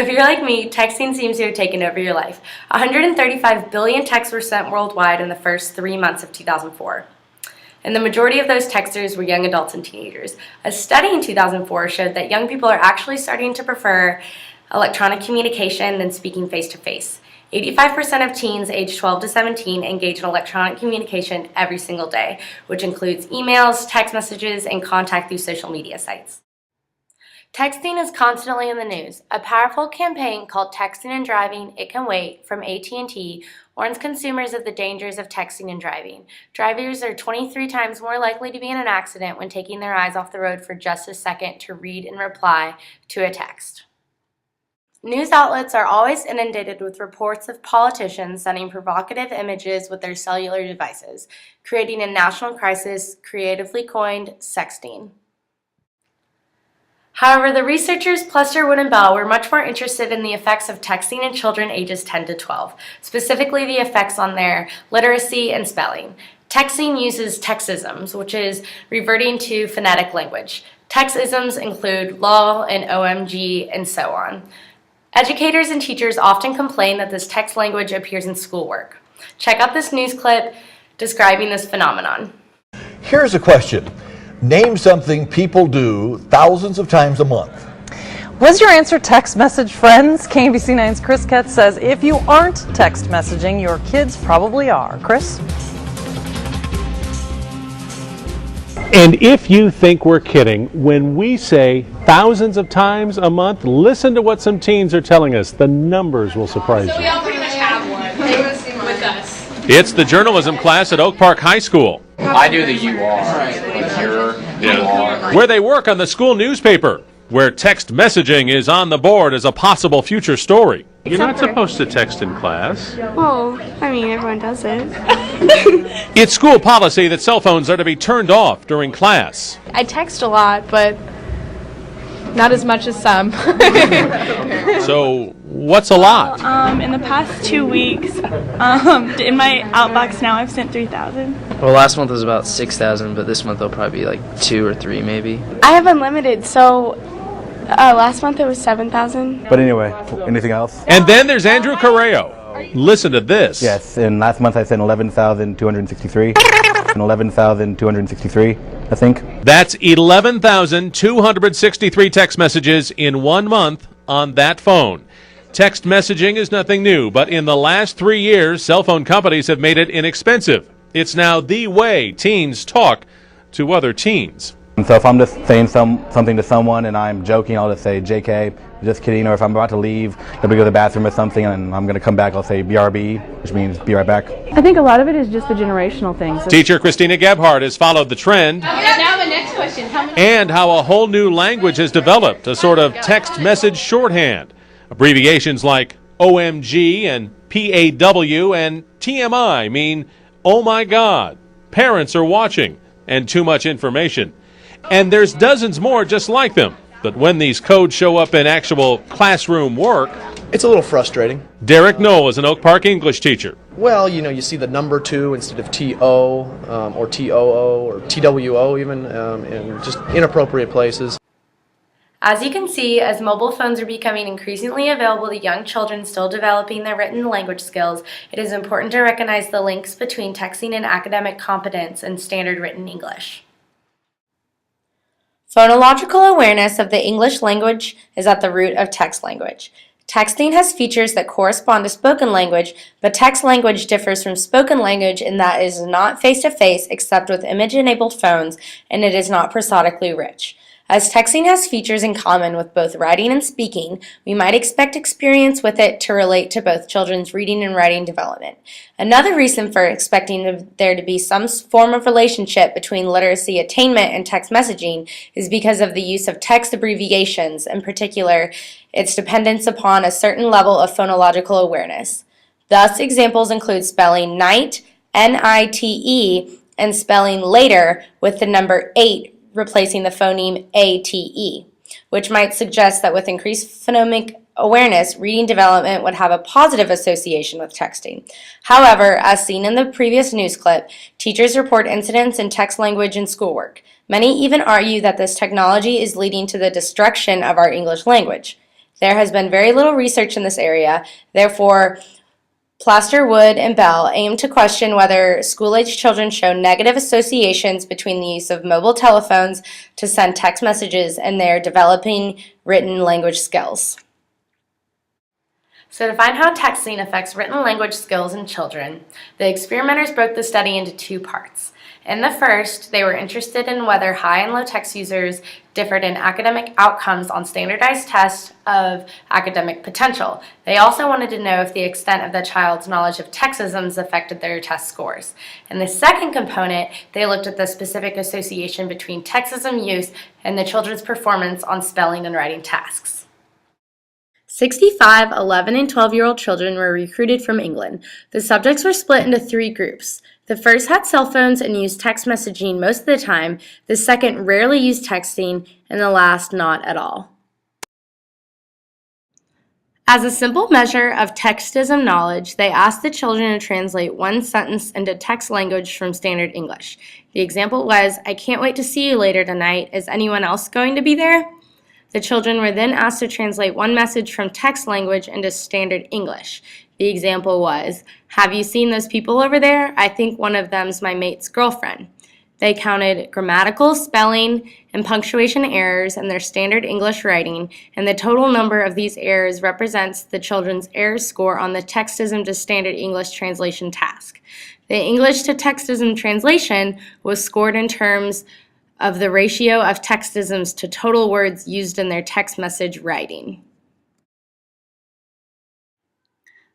if you're like me, texting seems to have taken over your life. 135 billion texts were sent worldwide in the first 3 months of 2004. And the majority of those texters were young adults and teenagers. A study in 2004 showed that young people are actually starting to prefer electronic communication than speaking face-to-face. 85% of teens aged 12 to 17 engage in electronic communication every single day, which includes emails, text messages, and contact through social media sites. Texting is constantly in the news. A powerful campaign called Texting and Driving, It Can Wait from AT&T warns consumers of the dangers of texting and driving. Drivers are 23 times more likely to be in an accident when taking their eyes off the road for just a second to read and reply to a text. News outlets are always inundated with reports of politicians sending provocative images with their cellular devices, creating a national crisis creatively coined sexting. However, the researchers Plester, Wood, and Bell were much more interested in the effects of texting in children ages 10 to 12, specifically the effects on their literacy and spelling. Texting uses Textisms, which is reverting to phonetic language. Textisms include lol and OMG and so on. Educators and teachers often complain that this text language appears in schoolwork. Check out this news clip describing this phenomenon. Here's a question. Name something people do thousands of times a month. Was your answer text message, friends? KBC 9's Chris Ketz says if you aren't text messaging, your kids probably are. Chris? And if you think we're kidding, when we say thousands of times a month, listen to what some teens are telling us. The numbers will surprise you. So we all pretty much have one with us. It's the journalism class at Oak Park High School. I do the you are, you are. Where they work on the school newspaper, where text messaging is on the board as a possible future story. You're not supposed to text in class. Well, I mean, everyone does it. It's school policy that cell phones are to be turned off during class. I text a lot, but not as much as some. So, what's a lot? In the past 2 weeks, in my outbox now, I've sent 3,000. Well, last month was about 6,000, but this month will probably be like 2 or 3 maybe. I have unlimited, so last month it was 7,000. But anyway, anything else? And then there's Andrew Correo. Listen to this. Yes, and last month I sent 11,263. And 11,263, I think. That's 11,263 text messages in 1 month on that phone. Text messaging is nothing new, but in the last 3 years, cell phone companies have made it inexpensive. It's now the way teens talk to other teens. And so if I'm just saying something to someone and I'm joking, I'll just say JK, just kidding. Or if I'm about to leave, I'll go to the bathroom or something and I'm going to come back, I'll say BRB, which means be right back. I think a lot of it is just the generational things. Teacher Christina Gebhardt has followed the trend. Now the next question. And how a whole new language has developed, a sort of text message shorthand. Abbreviations like OMG and PAW and TMI mean, oh my God, parents are watching, and too much information. And there's dozens more just like them. But when these codes show up in actual classroom work, it's a little frustrating. Derek Knoll is an Oak Park English teacher. Well, you know, you see the number 2 instead of TO or TOO or TWO even in just inappropriate places. As you can see, as mobile phones are becoming increasingly available to young children still developing their written language skills, it is important to recognize the links between texting and academic competence and standard written English. Phonological awareness of the English language is at the root of text language. Texting has features that correspond to spoken language, but text language differs from spoken language in that it is not face-to-face except with image-enabled phones, and it is not prosodically rich. As texting has features in common with both writing and speaking, we might expect experience with it to relate to both children's reading and writing development. Another reason for expecting there to be some form of relationship between literacy attainment and text messaging is because of the use of text abbreviations, in particular, its dependence upon a certain level of phonological awareness. Thus, examples include spelling night, N-I-T-E, and spelling later with the number 8 replacing the phoneme A-T-E, which might suggest that with increased phonemic awareness, reading development would have a positive association with texting. However, as seen in the previous news clip, teachers report incidents in text language in schoolwork. Many even argue that this technology is leading to the destruction of our English language. There has been very little research in this area. Therefore, Plester, Wood, and Bell aim to question whether school-age children show negative associations between the use of mobile telephones to send text messages and their developing written language skills. So to find how texting affects written language skills in children, the experimenters broke the study into two parts. In the first, they were interested in whether high and low text users differed in academic outcomes on standardized tests of academic potential. They also wanted to know if the extent of the child's knowledge of Textisms affected their test scores. In the second component, they looked at the specific association between Textism use and the children's performance on spelling and writing tasks. 65 11 and 12-year-old children were recruited from England. The subjects were split into three groups. The first had cell phones and used text messaging most of the time, the second rarely used texting, and the last not at all. As a simple measure of Textism knowledge, they asked the children to translate one sentence into text language from standard English. The example was, "I can't wait to see you later tonight. Is anyone else going to be there?" The children were then asked to translate one message from text language into standard English. The example was, "Have you seen those people over there? I think one of them's my mate's girlfriend." They counted grammatical, spelling, and punctuation errors in their standard English writing, and the total number of these errors represents the children's error score on the Textism to standard English translation task. The English to Textism translation was scored in terms of the ratio of Textisms to total words used in their text message writing.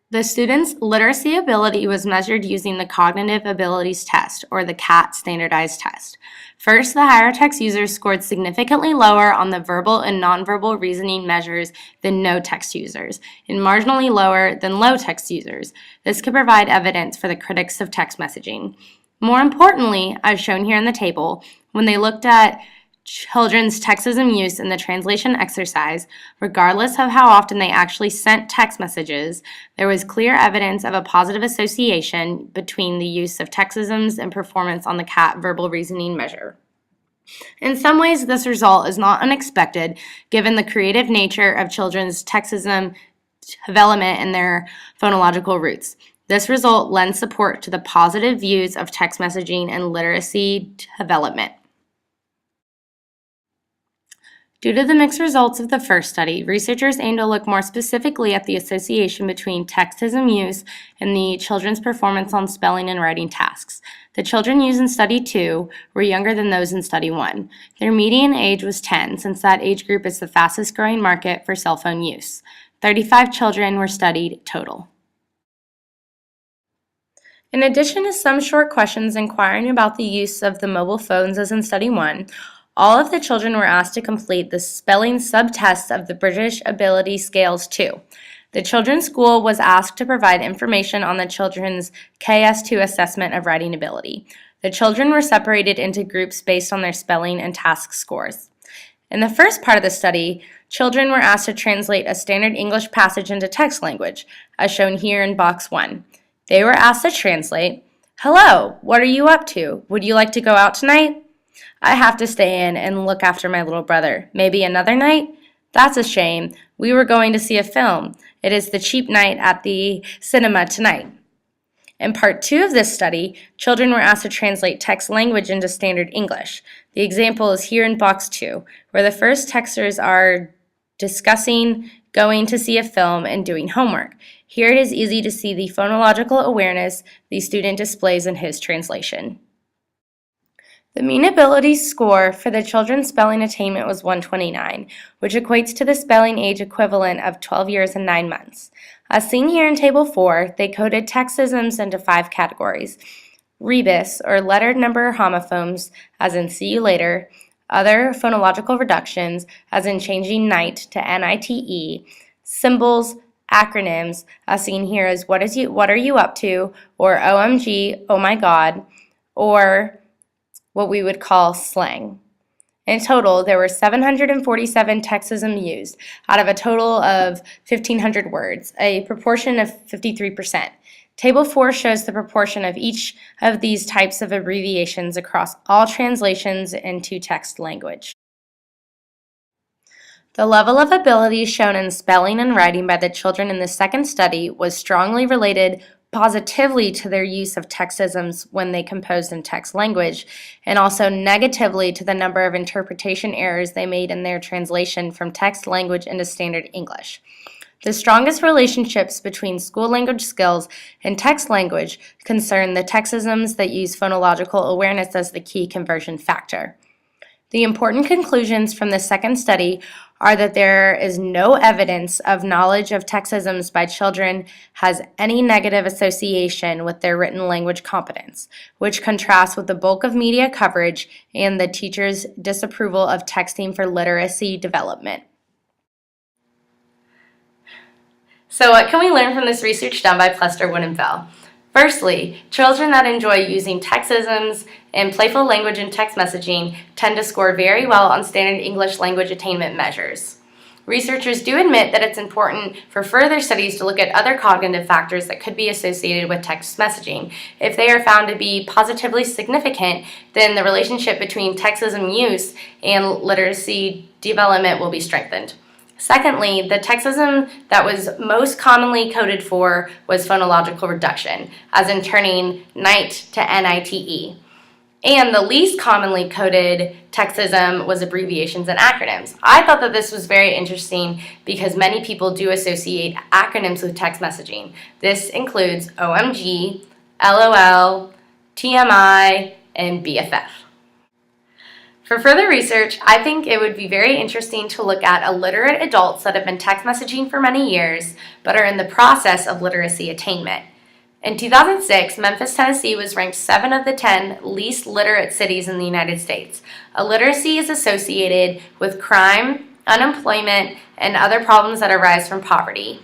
The students' literacy ability was measured using the Cognitive Abilities Test, or the CAT standardized test. First, the higher text users scored significantly lower on the verbal and nonverbal reasoning measures than no text users, and marginally lower than low text users. This could provide evidence for the critics of text messaging. More importantly, as shown here in the table, when they looked at children's Textism use in the translation exercise, regardless of how often they actually sent text messages, there was clear evidence of a positive association between the use of Textisms and performance on the CAT verbal reasoning measure. In some ways, this result is not unexpected, given the creative nature of children's Textism development and their phonological roots. This result lends support to the positive views of text messaging and literacy development. Due to the mixed results of the first study, researchers aim to look more specifically at the association between Textism use and the children's performance on spelling and writing tasks. The children used in Study 2 were younger than those in Study 1. Their median age was 10, since that age group is the fastest growing market for cell phone use. 35 children were studied total. In addition to some short questions inquiring about the use of the mobile phones as in Study 1, all of the children were asked to complete the spelling sub-tests of the British Ability Scales 2. The children's school was asked to provide information on the children's KS2 assessment of writing ability. The children were separated into groups based on their spelling and task scores. In the first part of the study, children were asked to translate a standard English passage into text language, as shown here in box 1. They were asked to translate, "Hello, what are you up to? Would you like to go out tonight?" "I have to stay in and look after my little brother. Maybe another night?" "That's a shame. We were going to see a film. It is the cheap night at the cinema tonight." In part 2 of this study, children were asked to translate text language into standard English. The example is here in box 2, where the first texters are discussing going to see a film and doing homework. Here it is easy to see the phonological awareness the student displays in his translation. The mean ability score for the children's spelling attainment was 129, which equates to the spelling age equivalent of 12 years and 9 months. As seen here in Table 4, they coded Textisms into 5 categories: rebus, or lettered number homophones, as in see you later; other phonological reductions, as in changing night to NITE; symbols; acronyms, as seen here as what are you up to, or OMG, oh my god, or what we would call slang. In total, there were 747 Textism used, out of a total of 1,500 words, a proportion of 53%. Table 4 shows the proportion of each of these types of abbreviations across all translations into text language. The level of ability shown in spelling and writing by the children in the second study was strongly related positively to their use of textisms when they composed in text language, and also negatively to the number of interpretation errors they made in their translation from text language into standard English. The strongest relationships between school language skills and text language concern the textisms that use phonological awareness as the key conversion factor. The important conclusions from the second study are that there is no evidence of knowledge of textisms by children has any negative association with their written language competence, which contrasts with the bulk of media coverage and the teachers' disapproval of texting for literacy development. So what can we learn from this research done by Plester, Wood, and Bell? Firstly, children that enjoy using textisms and playful language in text messaging tend to score very well on standard English language attainment measures. Researchers do admit that it's important for further studies to look at other cognitive factors that could be associated with text messaging. If they are found to be positively significant, then the relationship between textism use and literacy development will be strengthened. Secondly, the textism that was most commonly coded for was phonological reduction, as in turning NITE to NITE. And the least commonly coded textism was abbreviations and acronyms. I thought that this was very interesting because many people do associate acronyms with text messaging. This includes OMG, LOL, TMI, and BFF. For further research, I think it would be very interesting to look at illiterate adults that have been text messaging for many years but are in the process of literacy attainment. In 2006, Memphis, Tennessee was ranked 7 of the 10 least literate cities in the United States. Illiteracy is associated with crime, unemployment, and other problems that arise from poverty.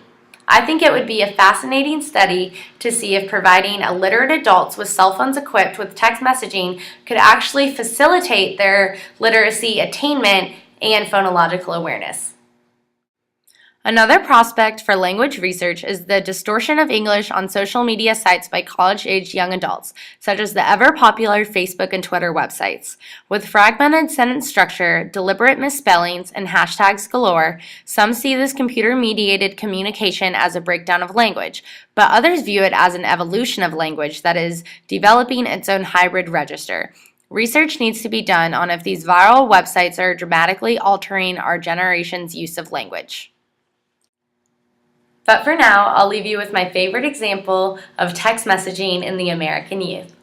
I think it would be a fascinating study to see if providing illiterate adults with cell phones equipped with text messaging could actually facilitate their literacy attainment and phonological awareness. Another prospect for language research is the distortion of English on social media sites by college-aged young adults, such as the ever-popular Facebook and Twitter websites. With fragmented sentence structure, deliberate misspellings, and hashtags galore, some see this computer-mediated communication as a breakdown of language, but others view it as an evolution of language that is developing its own hybrid register. Research needs to be done on if these viral websites are dramatically altering our generation's use of language. But for now, I'll leave you with my favorite example of text messaging in the American youth.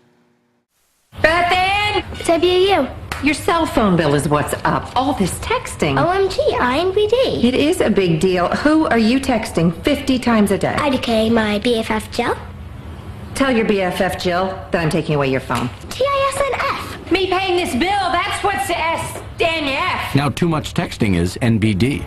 Bethan! It's IBAU. Your cell phone bill is what's up. All this texting. OMG, INBD. It is a big deal. Who are you texting 50 times a day? IDK, my BFF Jill. Tell your BFF Jill that I'm taking away your phone. TISNF. Me paying this bill, that's what's SNF. Now too much texting is NBD.